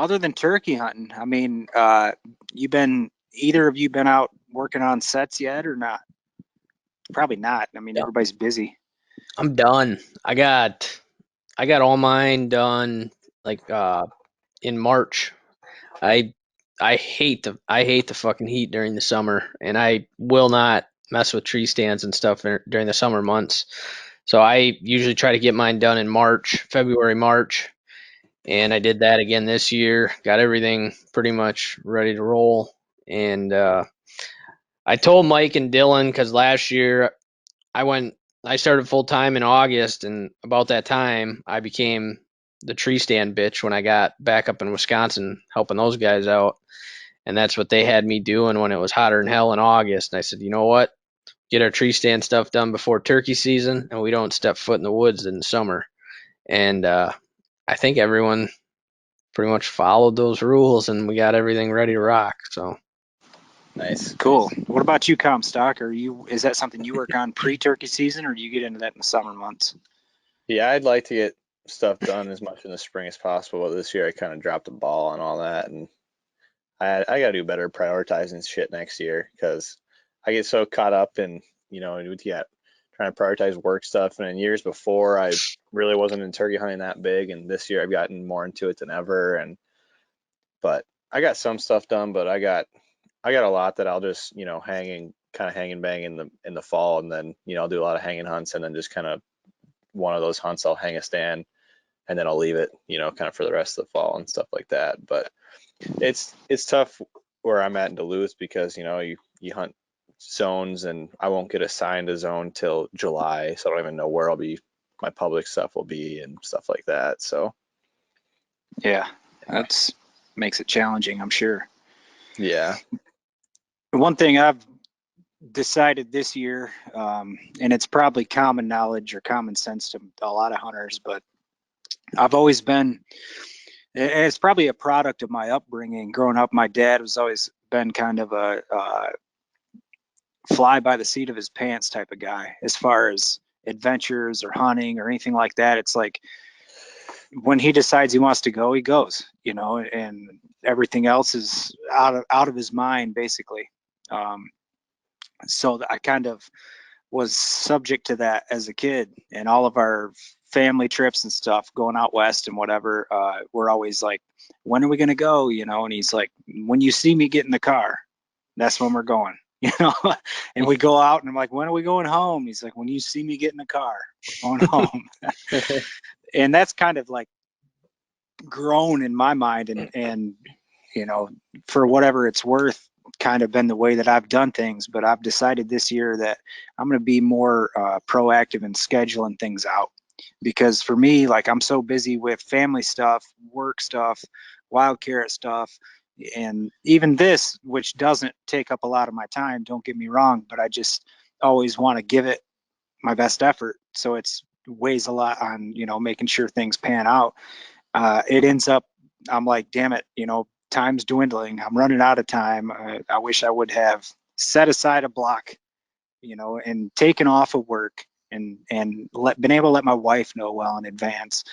other than turkey hunting, I mean, either of you been out working on sets yet or not? Probably not. I mean, Yeah. everybody's busy. I'm done. I got all mine done like in March. I I hate the fucking heat during the summer, and I will not mess with tree stands and stuff during the summer months. So I usually try to get mine done in March, February, March, and I did that again this year. Got everything pretty much ready to roll, and I told Mike and Dylan because last year I went, I started full time in August, and about that time I became the tree stand bitch when I got back up in Wisconsin helping those guys out. And that's what they had me doing when it was hotter than hell in August. And I said, you know what? Get our tree stand stuff done before turkey season, and we don't step foot in the woods in the summer. And I think everyone pretty much followed those rules, and we got everything ready to rock. So Nice. Cool. What about you, Comstock? Is that something you work on pre-turkey season, or do you get into that in the summer months? Yeah, I'd like to get stuff done as much in the spring as possible, but this year I kind of dropped the ball on all that, and I got to do better prioritizing shit next year because I get so caught up in, trying to prioritize work stuff. And in years before, I really wasn't in turkey hunting that big, and this year I've gotten more into it than ever. But I got some stuff done, but I got a lot that I'll just, hang and bang in the fall, and then I'll do a lot of hanging hunts, and then just kind of one of those hunts I'll hang a stand, and then I'll leave it, kind of for the rest of the fall and stuff like that. But it's tough where I'm at in Duluth because you hunt zones, and I won't get assigned a zone till July, so I don't even know where my public stuff will be and stuff like that. So Yeah, that's makes it challenging, I'm sure. yeah. One thing I've decided this year, and it's probably common knowledge or common sense to a lot of hunters, but I've always been, and it's probably a product of my upbringing. Growing up, my dad was always been kind of a fly by the seat of his pants type of guy as far as adventures or hunting or anything like that. It's like when he decides he wants to go, he goes, and everything else is out of his mind basically. Um, so I kind of was subject to that as a kid, and all of our family trips and stuff going out west and whatever, we're always like, when are we going to go, and he's like, when you see me get in the car, that's when we're going. And we go out and I'm like, when are we going home? He's like, when you see me get in the car, we're going home. And that's kind of like grown in my mind, and for whatever it's worth, kind of been the way that I've done things. But I've decided this year that I'm going to be more proactive in scheduling things out, because for me, like, I'm so busy with family stuff, work stuff, wild carrot stuff, and even this, which doesn't take up a lot of my time, don't get me wrong, but I just always want to give it my best effort, so it's weighs a lot on making sure things pan out. It ends up, I'm like, damn it, time's dwindling. I'm running out of time. I wish I would have set aside a block, and taken off of work, and been able to let my wife know well in advance,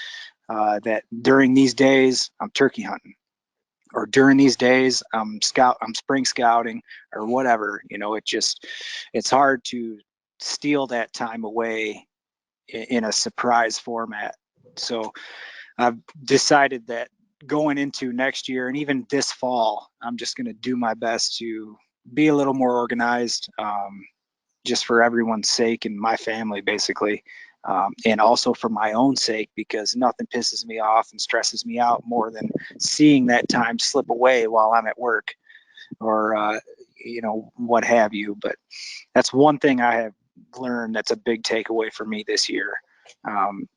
that during these days I'm turkey hunting, or during these days I'm spring scouting, or whatever. It's hard to steal that time away in a surprise format. So I've decided that going into next year and even this fall, I'm just going to do my best to be a little more organized, just for everyone's sake and my family, basically. And also for my own sake, because nothing pisses me off and stresses me out more than seeing that time slip away while I'm at work, or, what have you. But that's one thing I have learned that's a big takeaway for me this year.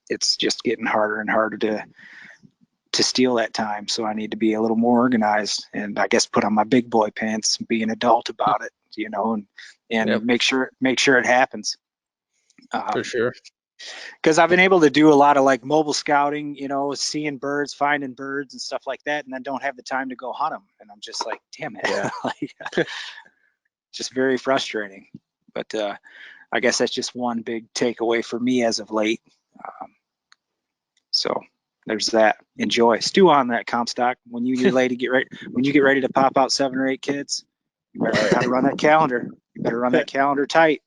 It's just getting harder and harder to steal that time. So I need to be a little more organized, and I guess put on my big boy pants and be an adult about it, and yep, make sure it happens. for sure. Because I've been able to do a lot of like mobile scouting, seeing birds, finding birds and stuff like that, and then don't have the time to go hunt them. And I'm just like, damn it. Yeah. Like, just very frustrating. But I guess that's just one big takeaway for me as of late. So there's that. Enjoy. Stew on that, Comstock. When you and your lady get ready to pop out 7 or 8 kids, you better know how to run that calendar. You better run that calendar tight.